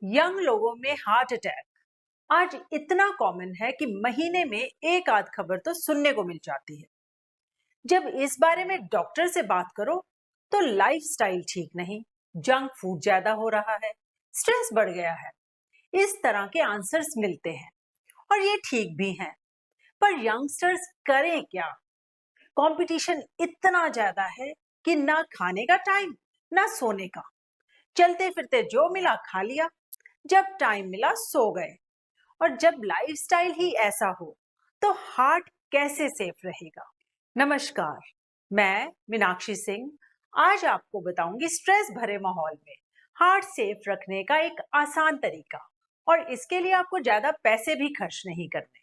Young लोगों में heart attack आज इतना कॉमन है कि महीने में एक आध खबर तो सुनने को मिल जाती है। जब इस बारे में डॉक्टर से बात करो तो लाइफस्टाइल ठीक नहीं, जंक फूड ज्यादा हो रहा है, स्ट्रेस बढ़ गया है, इस तरह के आंसर्स मिलते हैं। और ये ठीक भी हैं, पर यंगस्टर्स करें क्या? कंपटीशन इतना ज्यादा है कि ना खाने का टाइम, ना सोने का। चलते फिरते जो मिला खा लिया, जब टाइम मिला सो गए। और जब लाइफस्टाइल ही ऐसा हो तो हार्ट कैसे सेफ रहेगा? नमस्कार, मैं मीनाक्षी सिंह आज आपको बताऊंगी स्ट्रेस भरे माहौल में हार्ट सेफ रखने का एक आसान तरीका। और इसके लिए आपको ज्यादा पैसे भी खर्च नहीं करने,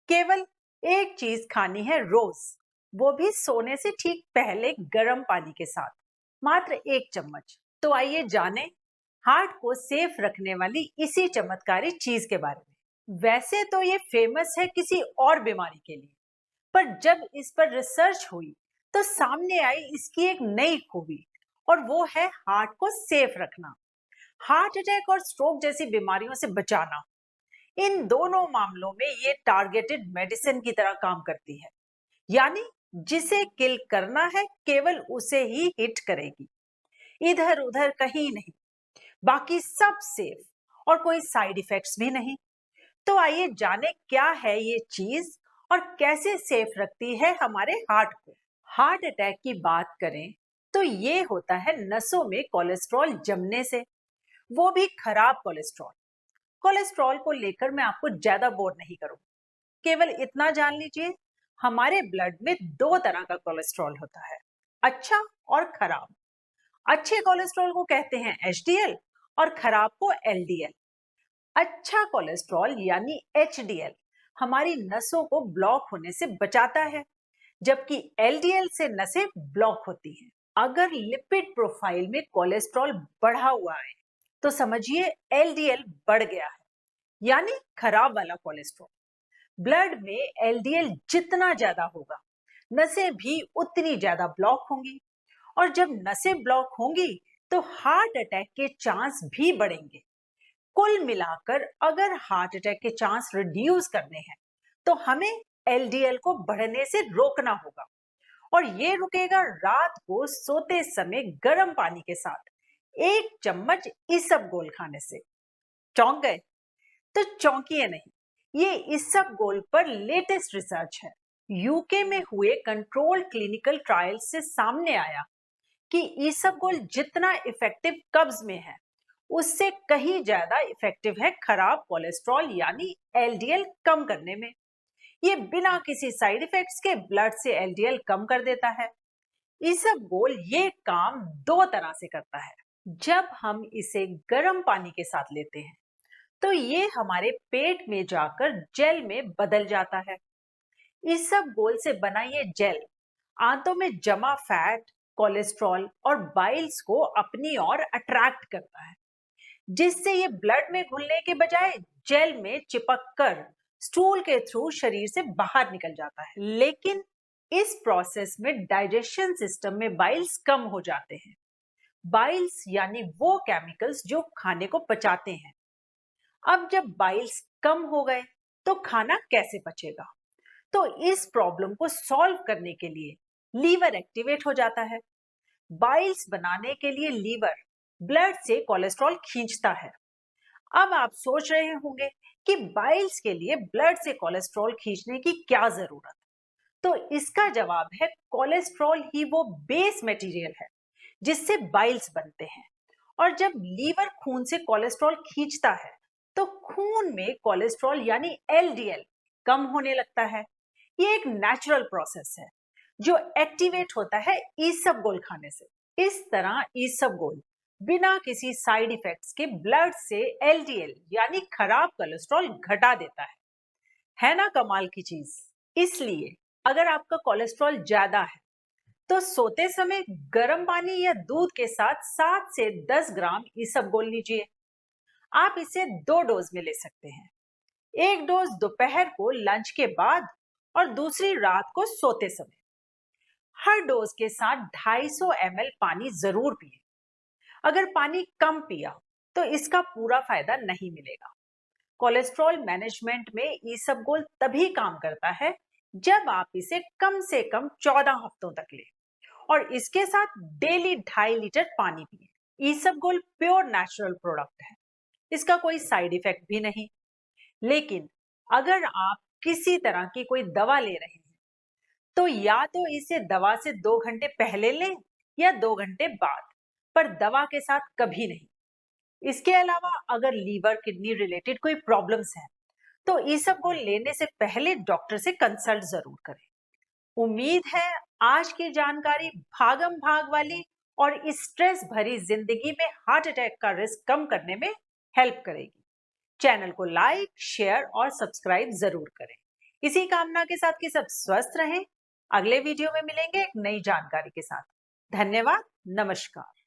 केवल एक चीज खानी है रोज, वो भी सोने से ठीक पहले गर्म पानी के साथ, मात्र 1 चम्मच। तो आइए जाने हार्ट को सेफ रखने वाली इसी चमत्कारी चीज के बारे में। वैसे तो ये फेमस है किसी और बीमारी के लिए, पर जब इस पर रिसर्च हुई तो सामने आई इसकी एक नई खूबी, और वो है हार्ट को सेफ रखना, हार्ट अटैक और स्ट्रोक जैसी बीमारियों से बचाना। इन दोनों मामलों में ये टारगेटेड मेडिसिन की तरह काम करती है, यानी जिसे किल करना है केवल उसे ही हिट करेगी, इधर उधर कहीं नहीं। बाकी सब सेफ और कोई साइड इफेक्ट्स भी नहीं। तो आइए जाने क्या है ये चीज और कैसे सेफ रखती है हमारे हार्ट को। हार्ट अटैक की बात करें तो ये होता है नसों में कोलेस्ट्रॉल जमने से, वो भी खराब कोलेस्ट्रॉल। कोलेस्ट्रॉल को लेकर मैं आपको ज्यादा बोर नहीं करूंगी, केवल इतना जान लीजिए, हमारे ब्लड में दो तरह का कोलेस्ट्रॉल होता है, अच्छा और खराब। अच्छे कोलेस्ट्रॉल को कहते हैं एचडीएल और खराब को एलडीएल। अच्छा कोलेस्ट्रॉल यानी एचडीएल हमारी नसों को ब्लॉक होने से बचाता है, जबकि एलडीएल से नसें ब्लॉक होती हैं। अगर लिपिड प्रोफाइल में कोलेस्ट्रॉल बढ़ा हुआ है तो समझिए एलडीएल बढ़ गया है, यानी खराब वाला कोलेस्ट्रॉल। ब्लड में एलडीएल जितना ज्यादा होगा, नसें भी उतनी ज्यादा ब्लॉक होंगी, और जब नसें ब्लॉक होंगी तो हार्ट अटैक के चांस भी बढ़ेंगे। कुल मिलाकर अगर हार्ट अटैक के चांस रिड्यूस करने हैं तो हमें एलडीएल को बढ़ने से रोकना होगा, और ये रुकेगा रात को सोते समय गर्म पानी के साथ 1 चम्मच इसबगोल खाने से। चौंक गए? तो चौंकिए नहीं, ये इसबगोल पर लेटेस्ट रिसर्च है। यूके में हुए कंट्रोल्ड क्लिनिकल ट्रायल से सामने आया कि इसबगोल जितना इफेक्टिव कब्ज में है, उससे कहीं ज्यादा इफेक्टिव है खराब कोलेस्ट्रॉल यानी एलडीएल कम करने में। ये बिना किसी साइड इफेक्ट्स के ब्लड से एलडीएल कम कर देता है। इसबगोल ये काम दो तरह से करता है। जब हम इसे गर्म पानी के साथ लेते हैं तो ये हमारे पेट में जाकर जेल में बदल जाता है। इसबगोल से बना ये जेल आंतों में जमा फैट, कोलेस्ट्रॉल और बाइल्स को अपनी ओर अट्रैक्ट करता है, जिससे ये ब्लड में घुलने के बजाय जेल में चिपक कर स्टूल के थ्रू शरीर से बाहर निकल जाता है। लेकिन इस प्रोसेस में डाइजेशन सिस्टम में बाइल्स कम हो जाते हैं। बाइल्स यानी वो केमिकल्स जो खाने को पचाते हैं। अब जब बाइल्स कम हो गए तो खाना कैसे पचेगा? तो इस प्रॉब्लम को सॉल्व करने के लिए लीवर एक्टिवेट हो जाता है। बाइल्स बनाने के लिए लीवर ब्लड से कोलेस्ट्रॉल खींचता है। अब आप सोच रहे होंगे कि बाइल्स के लिए ब्लड से कोलेस्ट्रॉल खींचने की क्या जरूरत? तो इसका जवाब है कोलेस्ट्रॉल ही वो बेस मटेरियल है जिससे बाइल्स बनते हैं। और जब लीवर खून से कोलेस्ट्रॉल खींचता है तो खून में कोलेस्ट्रॉल यानी एलडीएल कम होने लगता है। ये एक नेचुरल प्रोसेस है जो एक्टिवेट होता है इसबगोल खाने से। इस तरह इसबगोल बिना किसी साइड इफेक्ट्स के ब्लड से एलडीएल यानी खराब कोलेस्ट्रॉल घटा देता है ना कमाल की चीज? इसलिए अगर आपका कोलेस्ट्रॉल ज्यादा है तो सोते समय गर्म पानी या दूध के साथ 7 से 10 ग्राम इसबगोल लीजिए। आप इसे 2 डोज में ले सकते हैं, एक डोज दोपहर को लंच के बाद और दूसरी रात को सोते समय। हर डोज के साथ 250 ml पानी जरूर पिए। अगर पानी कम पिया तो इसका पूरा फायदा नहीं मिलेगा। कोलेस्ट्रॉल मैनेजमेंट में ईसबगोल तभी काम करता है जब आप इसे कम से कम 14 हफ्तों तक लें और इसके साथ डेली 2.5 लीटर पानी पिए। ईसबगोल प्योर नेचुरल प्रोडक्ट है, इसका कोई साइड इफेक्ट भी नहीं। लेकिन अगर आप किसी तरह की कोई दवा ले रहे हैं तो या तो इसे दवा से 2 घंटे पहले लें या 2 घंटे बाद, पर दवा के साथ कभी नहीं। इसके अलावा अगर लीवर किडनी रिलेटेड कोई प्रॉब्लम्स है तो इसबगोल लेने से पहले डॉक्टर से कंसल्ट जरूर करें। उम्मीद है आज की जानकारी भागम भाग वाली और स्ट्रेस भरी जिंदगी में हार्ट अटैक का रिस्क कम करने में हेल्प करेगी। चैनल को लाइक, शेयर और सब्सक्राइब जरूर करें। इसी कामना के साथ कि सब स्वस्थ रहें। अगले वीडियो में मिलेंगे एक नई जानकारी के साथ। धन्यवाद। नमस्कार।